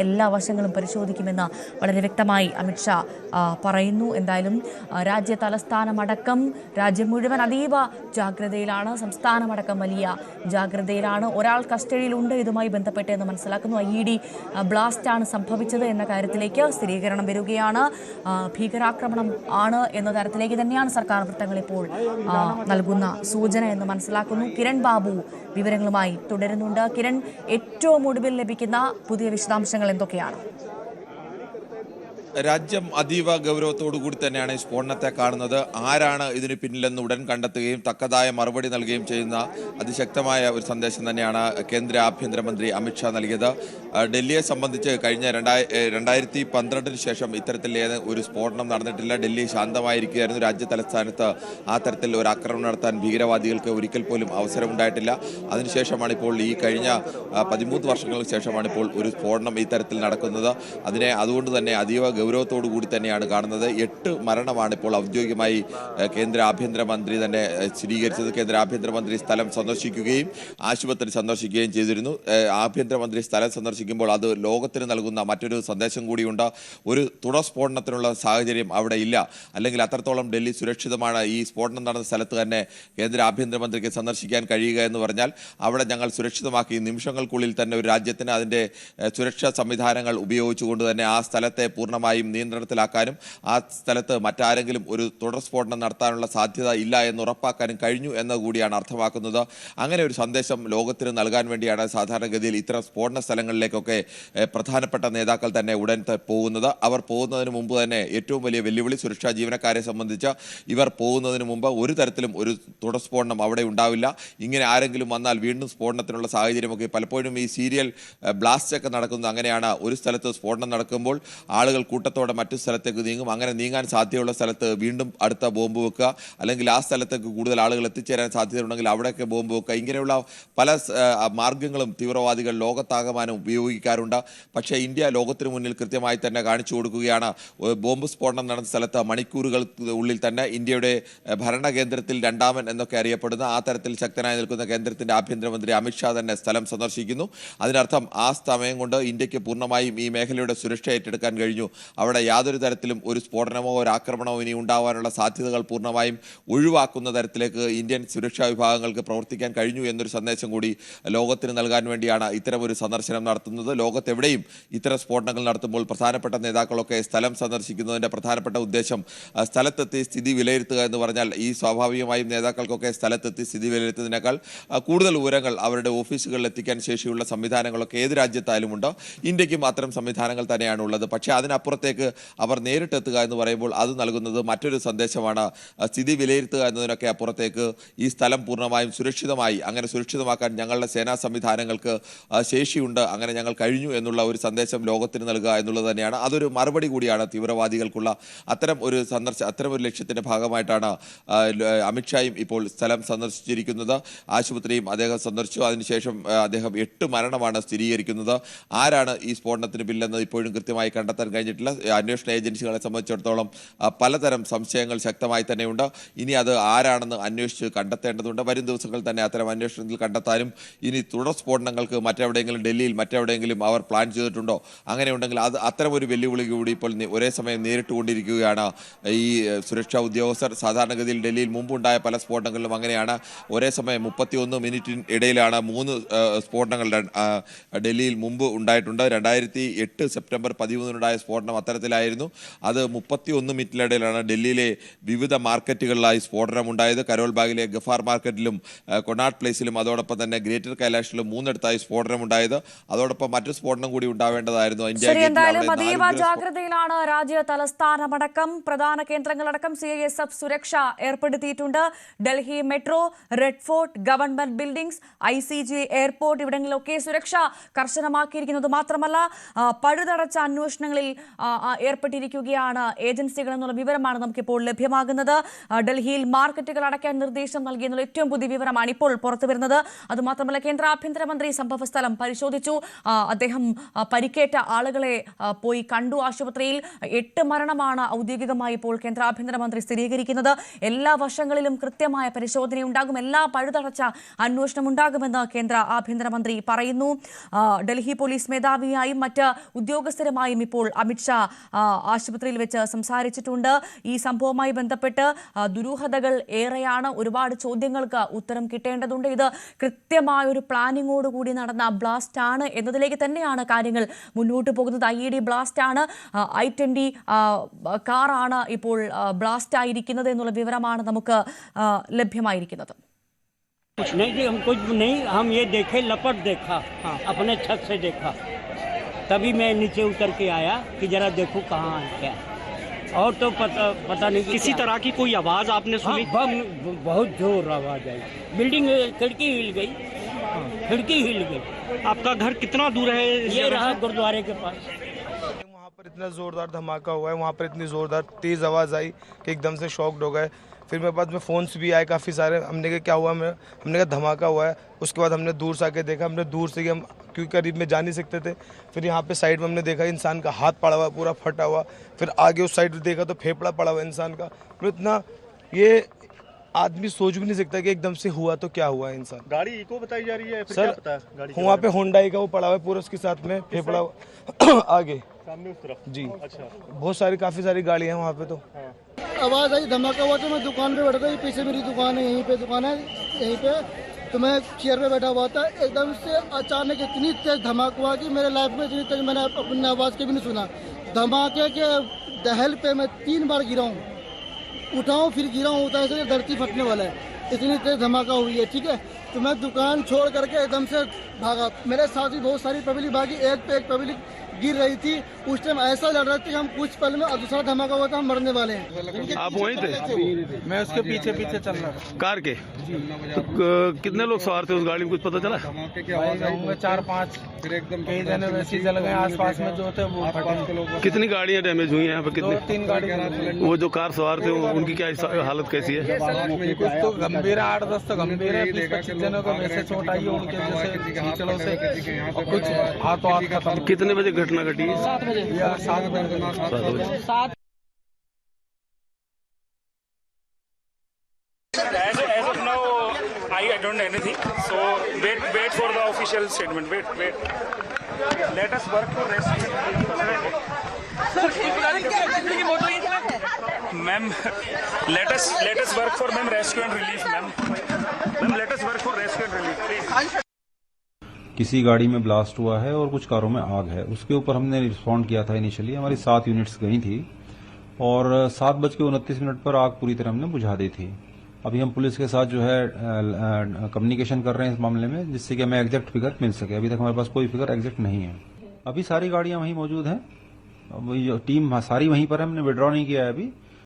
എല്ലാ വശങ്ങളും പരിശോധിക്കുമെന്ന് വളരെ വ്യക്തമായി അമിത്ഷാ പറയുന്നു. എന്തായാലും രാജ്യ തലസ്ഥാനമടക്കം രാജ്യം മുഴുവൻ അതീവ ജാഗ്രതയിലാണ്, സംസ്ഥാനമടക്കം വലിയ ജാഗ്രതയിലാണ്. ഒരാൾ കസ്റ്റഡിയിലുണ്ട് ഇതുമായി ബന്ധപ്പെട്ട് എന്ന് മനസ്സിലാക്കുന്നു. IED ബ്ലാസ്റ്റാണ് സംഭവിച്ചത് എന്ന കാര്യത്തിലേക്ക് സ്ഥിരീകരണം വരികയാണ്. ഭീകരാക്രമണം ആണ് എന്ന തരത്തിലേക്ക് തന്നെയാണ് സർക്കാർ വൃത്തങ്ങൾ ഇപ്പോൾ നൽകുന്ന സൂചന എന്ന് മനസ്സിലാക്കുന്നു. കിരൺ ബാബു വിവരങ്ങളുമായി തുടരുന്നുണ്ട്. കിരൺ, ഏറ്റവും ഒടുവിൽ ലഭിക്കുന്ന പുതിയ വിശദാംശങ്ങൾ എന്തൊക്കെയാണ്? രാജ്യം അതീവ ഗൗരവത്തോടുകൂടി തന്നെയാണ് ഈ സ്ഫോടനത്തെ കാണുന്നത്. ആരാണ് ഇതിന് പിന്നിലെന്ന് ഉടൻ കണ്ടെത്തുകയും തക്കതായ മറുപടി നൽകുകയും ചെയ്യുന്ന അതിശക്തമായ ഒരു സന്ദേശം തന്നെയാണ് കേന്ദ്ര ആഭ്യന്തരമന്ത്രി അമിത്ഷാ നൽകിയത്. ഡൽഹിയെ സംബന്ധിച്ച് കഴിഞ്ഞ 2012 ശേഷം ഇത്തരത്തിൽ ഒരു സ്ഫോടനം നടന്നിട്ടില്ല. ഡൽഹി ശാന്തമായിരിക്കുകയായിരുന്നു. രാജ്യ തലസ്ഥാനത്ത് ആ തരത്തിൽ ഒരു ആക്രമണം നടത്താൻ ഭീകരവാദികൾക്ക് ഒരിക്കൽ പോലും അവസരമുണ്ടായിട്ടില്ല. അതിനുശേഷമാണ് ഇപ്പോൾ ഈ കഴിഞ്ഞ 13 വർഷങ്ങൾക്ക് ശേഷമാണ് ഇപ്പോൾ ഒരു സ്ഫോടനം ഈ തരത്തിൽ നടക്കുന്നത്. അതുകൊണ്ട് തന്നെ അതീവ ഗൗരവത്തോടു കൂടി തന്നെയാണ് കാണുന്നത്. 8 മരണമാണ് ഇപ്പോൾ ഔദ്യോഗികമായി കേന്ദ്ര ആഭ്യന്തരമന്ത്രി തന്നെ സ്ഥിരീകരിച്ചത്. കേന്ദ്ര ആഭ്യന്തരമന്ത്രി സ്ഥലം സന്ദർശിക്കുകയും ആശുപത്രി സന്ദർശിക്കുകയും ചെയ്തിരുന്നു. ആഭ്യന്തരമന്ത്രി സ്ഥലം സന്ദർശിക്കുമ്പോൾ അത് ലോകത്തിന് നൽകുന്ന മറ്റൊരു സന്ദേശം കൂടിയുണ്ട്. ഒരു തുടർ സ്ഫോടനത്തിനുള്ള സാഹചര്യം അവിടെ ഇല്ല, അല്ലെങ്കിൽ അത്രത്തോളം ഡൽഹി സുരക്ഷിതമാണ്. ഈ സ്ഫോടനം നടന്ന സ്ഥലത്ത് തന്നെ കേന്ദ്ര ആഭ്യന്തരമന്ത്രിക്ക് സന്ദർശിക്കാൻ കഴിയുക എന്ന് പറഞ്ഞാൽ അവിടെ ഞങ്ങൾ സുരക്ഷിതമാക്കി. നിമിഷങ്ങൾക്കുള്ളിൽ തന്നെ ഒരു രാജ്യത്തിന് അതിൻ്റെ സുരക്ഷാ സംവിധാനങ്ങൾ ഉപയോഗിച്ചുകൊണ്ട് തന്നെ ആ സ്ഥലത്തെ പൂർണ്ണമായും നിയന്ത്രണത്തിലാക്കാനും ആ സ്ഥലത്ത് മറ്റാരെങ്കിലും ഒരു തുടർ സ്ഫോടനം നടത്താനുള്ള സാധ്യത ഇല്ല എന്ന് ഉറപ്പാക്കാനും കഴിഞ്ഞു എന്ന് കൂടിയാണ് അർത്ഥമാക്കുന്നത്. അങ്ങനെ ഒരു സന്ദേശം ലോകത്തിന് നൽകാൻ വേണ്ടിയാണ് സാധാരണഗതിയിൽ ഇത്തരം സ്ഫോടന സ്ഥലങ്ങളിലേക്കൊക്കെ പ്രധാനപ്പെട്ട നേതാക്കൾ തന്നെ ഉടൻ പോകുന്നത്. അവർ പോകുന്നതിന് മുമ്പ് തന്നെ ഏറ്റവും വലിയ വെല്ലുവിളി സുരക്ഷാ ജീവനക്കാരെ സംബന്ധിച്ച് ഇവർ പോകുന്നതിന് മുമ്പ് ഒരു തരത്തിലും ഒരു തുടർ സ്ഫോടനം അവിടെ ഉണ്ടാവില്ല. ഇങ്ങനെ ആരെങ്കിലും വന്നാൽ വീണ്ടും സ്ഫോടനത്തിനുള്ള സാഹചര്യമൊക്കെ പലപ്പോഴും ഈ സീരിയൽ ബ്ലാസ്റ്റ് ഒക്കെ നടക്കുന്നത് അങ്ങനെയാണ്. ഒരു സ്ഥലത്ത് സ്ഫോടനം നടക്കുമ്പോൾ ആളുകൾ കൂട്ടത്തോടെ മറ്റു സ്ഥലത്തേക്ക് നീങ്ങും. അങ്ങനെ നീങ്ങാൻ സാധ്യതയുള്ള സ്ഥലത്ത് വീണ്ടും അടുത്ത ബോംബ് വെക്കുക, അല്ലെങ്കിൽ ആ സ്ഥലത്തേക്ക് കൂടുതൽ ആളുകൾ എത്തിച്ചേരാൻ സാധ്യതയുണ്ടെങ്കിൽ അവിടെയൊക്കെ ബോംബ് വെക്കുക. ഇങ്ങനെയുള്ള പല മാർഗങ്ങളും തീവ്രവാദികൾ ലോകത്താകമാനം ഉപയോഗിക്കാറുണ്ട്. പക്ഷേ ഇന്ത്യ ലോകത്തിന് മുന്നിൽ കൃത്യമായി തന്നെ കാണിച്ചു കൊടുക്കുകയാണ്. ബോംബ് സ്ഫോടനം നടന്ന സ്ഥലത്ത് മണിക്കൂറുകൾക്ക് ഉള്ളിൽ തന്നെ ഇന്ത്യയുടെ ഭരണകേന്ദ്രത്തിൽ രണ്ടാമൻ എന്നൊക്കെ അറിയപ്പെടുന്ന ആ തരത്തിൽ ശക്തനായി നിൽക്കുന്ന കേന്ദ്രത്തിന്റെ ആഭ്യന്തരമന്ത്രി അമിത്ഷാ തന്നെ സ്ഥലം സന്ദർശിക്കുന്നു. അതിനർത്ഥം ആ സമയം കൊണ്ട് ഇന്ത്യക്ക് പൂർണ്ണമായും ഈ മേഖലയുടെ സുരക്ഷ ഏറ്റെടുക്കാൻ കഴിഞ്ഞു. അവിടെ യാതൊരു തരത്തിലും ഒരു സ്ഫോടനമോ ഒരു ആക്രമണമോ ഇനി ഉണ്ടാവാനുള്ള സാധ്യതകൾ പൂർണ്ണമായും ഒഴിവാക്കുന്ന തരത്തിലേക്ക് ഇന്ത്യൻ സുരക്ഷാ വിഭാഗങ്ങൾക്ക് പ്രവർത്തിക്കാൻ കഴിഞ്ഞു എന്നൊരു സന്ദേശം കൂടി ലോകത്തിന് നൽകാൻ വേണ്ടിയാണ് ഇത്തരമൊരു സന്ദർശനം നടത്തുന്നത്. ലോകത്തെവിടെയും ഇത്തരം സ്ഫോടനങ്ങൾ നടത്തുമ്പോൾ പ്രധാനപ്പെട്ട നേതാക്കളൊക്കെ സ്ഥലം സന്ദർശിക്കുന്നതിൻ്റെ പ്രധാനപ്പെട്ട ഉദ്ദേശം സ്ഥലത്തെത്തി സ്ഥിതി വിലയിരുത്തുക എന്ന് പറഞ്ഞാൽ ഈ സ്വാഭാവികമായും നേതാക്കൾക്കൊക്കെ സ്ഥലത്തെത്തി സ്ഥിതി വിലയിരുത്തുന്നതിനേക്കാൾ കൂടുതൽ വിവരങ്ങൾ അവരുടെ ഓഫീസുകളിൽ എത്തിക്കാൻ ശേഷിയുള്ള സംവിധാനങ്ങളൊക്കെ ഏത് രാജ്യത്തായാലും ഉണ്ട്. ഇന്ത്യക്കും അത്തരം സംവിധാനങ്ങൾ തന്നെയാണ് ഉള്ളത്. പക്ഷേ അതിനപ്പുറത്തേക്ക് അവർ നേരിട്ടെത്തുക എന്ന് പറയുമ്പോൾ അത് നൽകുന്നത് മറ്റൊരു സന്ദേശമാണ്. സ്ഥിതി വിലയിരുത്തുക എന്നതിനൊക്കെ അപ്പുറത്തേക്ക് ഈ സ്ഥലം പൂർണ്ണമായും സുരക്ഷിതമായി, അങ്ങനെ സുരക്ഷിതമാക്കാൻ ഞങ്ങളുടെ സേനാ സംവിധാനങ്ങൾക്ക് ശേഷിയുണ്ട്, അങ്ങനെ ഞങ്ങൾ കഴിഞ്ഞു എന്നുള്ള ഒരു സന്ദേശം ലോകത്തിന് നൽകുക എന്നുള്ളത് തന്നെയാണ്. അതൊരു മറുപടി കൂടിയാണ് തീവ്രവാദികൾക്കുള്ള. അത്തരം ഒരു ലക്ഷ്യത്തിൻ്റെ ഭാഗമായിട്ടാണ് അമിത്ഷായും ഇപ്പോൾ സ്ഥലം സന്ദർശിച്ചിരിക്കുന്നത്. ആശുപത്രിയും അദ്ദേഹം സന്ദർശിച്ചു. അതിനുശേഷം അദ്ദേഹം 8 മരണമാണ് സ്ഥിരീകരിക്കുന്നത്. ആരാണ് ഈ സ്ഫോടനത്തിന് പിന്നിലെന്ന് ഇപ്പോഴും കൃത്യമായി കണ്ടെത്താൻ കഴിഞ്ഞിട്ടില്ല. അന്വേഷണ ഏജൻസികളെ സംബന്ധിച്ചിടത്തോളം പലതരം സംശയങ്ങൾ ശക്തമായി തന്നെയുണ്ട്. ഇനി അത് ആരാണെന്ന് അന്വേഷിച്ച് കണ്ടെത്തേണ്ടതുണ്ട്. വരും ദിവസങ്ങൾ തന്നെ അത്തരം അന്വേഷണത്തിൽ കണ്ടെത്താനും ഇനി തുടർ സ്ഫോടനങ്ങൾക്ക് മറ്റെവിടെയെങ്കിലും ഡൽഹിയിൽ മറ്റെവിടെയെങ്കിലും അവർ പ്ലാൻ ചെയ്തിട്ടുണ്ടോ, അങ്ങനെയുണ്ടെങ്കിൽ അത്തരമൊരു വെല്ലുവിളി കൂടി ഇപ്പോൾ ഒരേ സമയം നേരിട്ടുകൊണ്ടിരിക്കുകയാണ് ഈ സുരക്ഷാ ഉദ്യോഗസ്ഥർ. സാധാരണഗതിയിൽ ഡൽഹിയിൽ മുമ്പുണ്ടായ പല സ്ഫോടനങ്ങളിലും അങ്ങനെയാണ്. ഒരേ സമയം 31 മിനിറ്റിന് ഇടയിലാണ് 3 സ്ഫോടനങ്ങൾ ഡൽഹിയിൽ മുമ്പ് ഉണ്ടായിട്ടുണ്ട്. 2008 സെപ്റ്റംബർ 13 സ്ഫോടനം അത്തരത്തിലായിരുന്നു. അത് 31 മിനിറ്റിനിടയിലാണ് ഡൽഹിയിലെ വിവിധ മാർക്കറ്റുകളിലായി സ്ഫോടനം ഉണ്ടായത്. കരോൾ ബാഗിലെ ഗഫാർ മാർക്കറ്റിലും കൊണാട്ട് പ്ലേസിലും അതോടൊപ്പം തന്നെ ഗ്രേറ്റർ കൈലാഷിലും 3 സ്ഫോടനം ഉണ്ടായത്. അതോടൊപ്പം മറ്റു സ്ഫോടനം കൂടി ഉണ്ടാവേണ്ടതായിരുന്നു. അതീവ ജാഗ്രതയിലാണ് രാജ്യ തലസ്ഥാനമടക്കം പ്രധാന കേന്ദ്രങ്ങളടക്കം CISF സുരക്ഷ ഏർപ്പെടുത്തിയിട്ടുണ്ട്. Delhi metro, Red Fort, government buildings, ICG airport ഇവിടങ്ങളിലൊക്കെ സുരക്ഷ കർശനമാക്കിയിരിക്കുന്നത് മാത്രമല്ല പഴുതടച്ച അന്വേഷണങ്ങളിൽ ഏർപ്പെട്ടിരിക്കുകയാണ് ഏജൻസികൾ എന്നുള്ള വിവരമാണ് നമുക്കിപ്പോൾ ലഭ്യമാകുന്നത്. ഡൽഹിയിൽ മാർക്കറ്റുകൾ അടയ്ക്കാൻ നിർദ്ദേശം നൽകിയെന്നുള്ള ഏറ്റവും പുതിയ വിവരമാണ് ഇപ്പോൾ പുറത്തുവരുന്നത്. അതുമാത്രമല്ല, കേന്ദ്ര ആഭ്യന്തരമന്ത്രി സംഭവസ്ഥലം പരിശോധിച്ചു. അദ്ദേഹം പരിക്കേറ്റ ആളുകളെ പോയി കണ്ടു. ആശുപത്രിയിൽ 8 മരണമാണ് ഔദ്യോഗികമായി ഇപ്പോൾ കേന്ദ്ര ആഭ്യന്തരമന്ത്രി സ്ഥിരീകരിക്കുന്നത്. എല്ലാ വശങ്ങളിലും കൃത്യമായ പരിശോധനയുണ്ടാകും, എല്ലാ പഴുതടച്ച അന്വേഷണം ഉണ്ടാകുമെന്ന് കേന്ദ്ര ആഭ്യന്തരമന്ത്രി പറയുന്നു. ഡൽഹി പോലീസ് മേധാവിയായും മറ്റ് ഉദ്യോഗസ്ഥരുമായും ഇപ്പോൾ അമിത്ഷാ ആശുപത്രിയിൽ വെച്ച് സംസാരിച്ചിട്ടുണ്ട്. ഈ സംഭവവുമായി ബന്ധപ്പെട്ട് ദുരൂഹതകൾ ഏറെയാണ്. ഒരുപാട് ചോദ്യങ്ങൾക്ക് ഉത്തരം കിട്ടേണ്ടതുണ്ട്. ഇത് കൃത്യമായൊരു പ്ലാനിങ്ങോടുകൂടി നടന്ന ബ്ലാസ്റ്റ് ആണ് എന്നതിലേക്ക് തന്നെയാണ് കാര്യങ്ങൾ മുന്നോട്ട് പോകുന്നത്. IED ബ്ലാസ്റ്റ് ആണ്. I-20 കാറാണ് ഇപ്പോൾ ബ്ലാസ്റ്റ് ആയിരിക്കുന്നത് എന്നുള്ള വിവരമാണ് നമുക്ക് ലഭ്യമായിരിക്കുന്നത്. नहीं, हम कुछ नहीं, हम ये देखे लपट देखा, अपने छत से देखा, तभी मैं नीचे उतर के आया कि जरा देखूं कहाँ है क्या, और तो पता नहीं किसी तरह की कोई आवाज आपने सुनी? बम बहुत जोर आवाज आई, बिल्डिंग खिड़की हिल गई, खिड़की हिल गई। आपका घर कितना दूर है? ये रहा गुरुद्वारे के पास। वहाँ पर इतना जोरदार धमाका हुआ है, वहाँ पर इतनी जोरदार तेज आवाज़ आई कि एकदम से शॉक्ड हो गए। फिर मेरे पास में फ़ोन्स भी आए काफ़ी सारे। हमने कहा क्या हुआ, हमने कहा धमाका हुआ है। उसके बाद हमने दूर से आके देखा, हमने दूर से हम क्योंकि करीब में जा नहीं सकते थे। फिर यहाँ पे साइड में हमने देखा इंसान का हाथ पड़ा हुआ पूरा फटा हुआ। फिर आगे उस साइड देखा तो फेफड़ा पड़ा हुआ इंसान का। तो इतना ये आदमी सोच भी नहीं सकता कि एकदम से हुआ तो क्या हुआ इंसान। गाड़ी इको बताई जा रही है, फिर सर क्या पता है गाड़ी वहाँ पे होंडाई का वो पड़ा हुआ है पूरा, उसके साथ में फेफड़ा आगे सामने उस तरफ? जी अच्छा, बहुत सारी काफ़ी सारी गाड़ियाँ हैं वहाँ पे। तो आवाज़ आई, धमाका हुआ तो मैं दुकान पे बैठ गई। पीछे मेरी दुकान है, यहीं पे दुकान है, यहीं पे। तो मैं चेयर पे बैठा हुआ था, एकदम से अचानक इतनी तेज धमाका हुआ कि मेरे लाइफ में इतनी तेज मैंने अपनी आवाज़ के भी नहीं सुना। धमाके के दहल पे मैं 3 बार गिरा हूँ, उठाऊँ फिर गिरा हूँ, उठा से धरती फटने वाला है, इतनी तेज धमाका हुई है। ठीक है, तो मैं दुकान छोड़ करके एकदम से भागा। मेरे साथ भी बहुत सारी पब्लिक भागी, एक पे एक पब्लिक गिर रही थी। उस टाइम ऐसा लग रहा था कि हम कुछ पल में दूसरा धमाका हुआ था, हम मरने वाले हैं। आप वहीं थे? मैं उसके पीछे पीछे चल रहा था कार के? तो कितने लोग सवार थे उस गाड़ी में, कुछ पता चला? 4-5 कई जने वैसे जल गए, आसपास में जो थे वो फटे। कितनी गाड़ियां डैमेज हुई हैं यहाँ पे? कितनी? 2-3 गाड़ी। वो जो कार सवार थे उनकी क्या हालत कैसी है? कुछ तो गंभीर है, 8-10 तो गंभीर है, 20-25 जनों को वैसे चोट आई है उनके जैसे कीचड़ों से, कुछ हाथों हाथ खत्म। कितने बजे घटना घटी? 7 बजे। 7 बजे। As of now, I don't know anything. So wait for the official statement. Wait. Let us work for rescue. Ma'am, let us work for rescue and relief, ma'am. Ma'am, let us work for rescue and relief, please. किसी गाड़ी में blast हुआ है और कुछ कारों में आग है, उसके ऊपर हमने रिस्पॉन्ड किया था। इनिशियली हमारी 7 यूनिट्स गई थी और 7:29 पर आग पूरी तरह हमने बुझा दी थी। अभी हम पुलिस के साथ जो है कम्युनिकेशन कर रहे हैं इस मामले में, जिससे कि हमें एग्जैक्ट फिगर मिल सके। अभी तक हमारे पास कोई फिगर एग्जैक्ट नहीं है। अभी सारी गाड़ियां वहीं मौजूद हैं, टीम सारी वहीं पर है, हमने विड्रॉ नहीं किया है अभी।